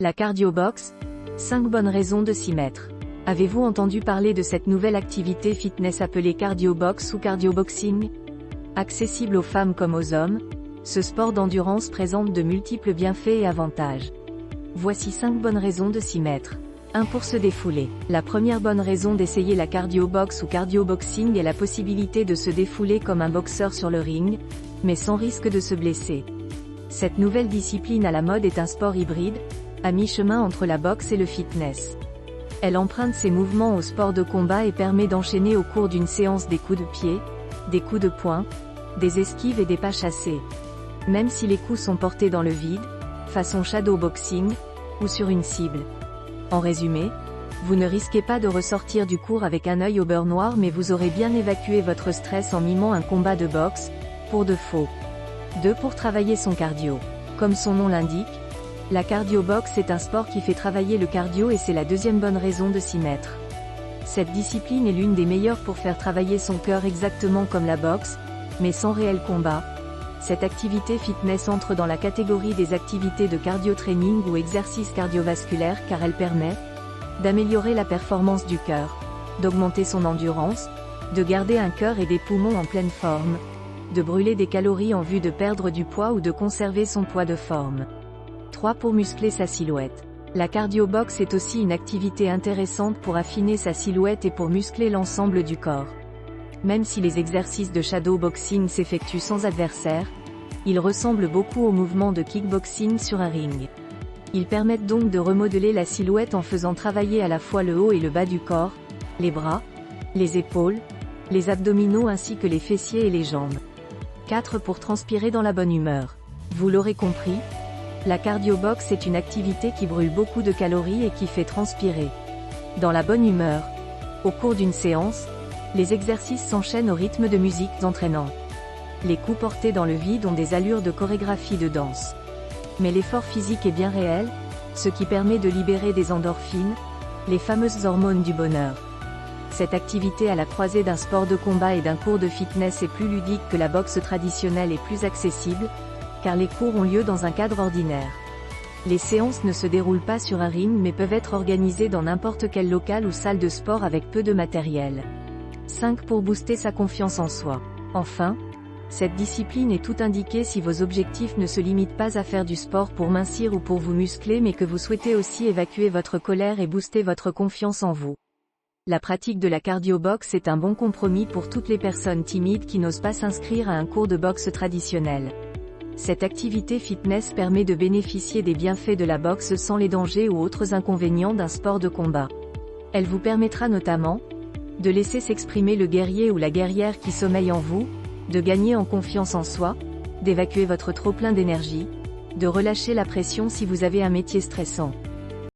La cardio box, 5 bonnes raisons de s'y mettre. Avez-vous entendu parler de cette nouvelle activité fitness appelée cardio box ou cardio boxing? Accessible aux femmes comme aux hommes, ce sport d'endurance présente de multiples bienfaits et avantages. Voici 5 bonnes raisons de s'y mettre. 1. Pour se défouler. La première bonne raison d'essayer la cardio box ou cardio boxing est la possibilité de se défouler comme un boxeur sur le ring, mais sans risque de se blesser. Cette nouvelle discipline à la mode est un sport hybride, à mi-chemin entre la boxe et le fitness. Elle emprunte ses mouvements au sport de combat et permet d'enchaîner au cours d'une séance des coups de pied, des coups de poing, des esquives et des pas chassés. Même si les coups sont portés dans le vide, façon shadow boxing, ou sur une cible. En résumé, vous ne risquez pas de ressortir du cours avec un œil au beurre noir, mais vous aurez bien évacué votre stress en mimant un combat de boxe, pour de faux. 2. Pour travailler son cardio. Comme son nom l'indique, la cardio box est un sport qui fait travailler le cardio et c'est la deuxième bonne raison de s'y mettre. Cette discipline est l'une des meilleures pour faire travailler son cœur exactement comme la boxe, mais sans réel combat. Cette activité fitness entre dans la catégorie des activités de cardio-training ou exercices cardiovasculaires car elle permet d'améliorer la performance du cœur, d'augmenter son endurance, de garder un cœur et des poumons en pleine forme, de brûler des calories en vue de perdre du poids ou de conserver son poids de forme. 3. Pour muscler sa silhouette. La cardio box est aussi une activité intéressante pour affiner sa silhouette et pour muscler l'ensemble du corps. Même si les exercices de shadow boxing s'effectuent sans adversaire, ils ressemblent beaucoup aux mouvements de kickboxing sur un ring. Ils permettent donc de remodeler la silhouette en faisant travailler à la fois le haut et le bas du corps, les bras, les épaules, les abdominaux ainsi que les fessiers et les jambes. 4. Pour transpirer dans la bonne humeur. Vous l'aurez compris, la cardio box est une activité qui brûle beaucoup de calories et qui fait transpirer. Dans la bonne humeur, au cours d'une séance, les exercices s'enchaînent au rythme de musiques entraînantes. Les coups portés dans le vide ont des allures de chorégraphie de danse. Mais l'effort physique est bien réel, ce qui permet de libérer des endorphines, les fameuses hormones du bonheur. Cette activité à la croisée d'un sport de combat et d'un cours de fitness est plus ludique que la boxe traditionnelle et plus accessible, car les cours ont lieu dans un cadre ordinaire. Les séances ne se déroulent pas sur un ring mais peuvent être organisées dans n'importe quel local ou salle de sport avec peu de matériel. 5. Pour booster sa confiance en soi. Enfin, cette discipline est tout indiquée si vos objectifs ne se limitent pas à faire du sport pour mincir ou pour vous muscler mais que vous souhaitez aussi évacuer votre colère et booster votre confiance en vous. La pratique de la cardio box est un bon compromis pour toutes les personnes timides qui n'osent pas s'inscrire à un cours de boxe traditionnel. Cette activité fitness permet de bénéficier des bienfaits de la boxe sans les dangers ou autres inconvénients d'un sport de combat. Elle vous permettra notamment de laisser s'exprimer le guerrier ou la guerrière qui sommeille en vous, de gagner en confiance en soi, d'évacuer votre trop-plein d'énergie, de relâcher la pression si vous avez un métier stressant.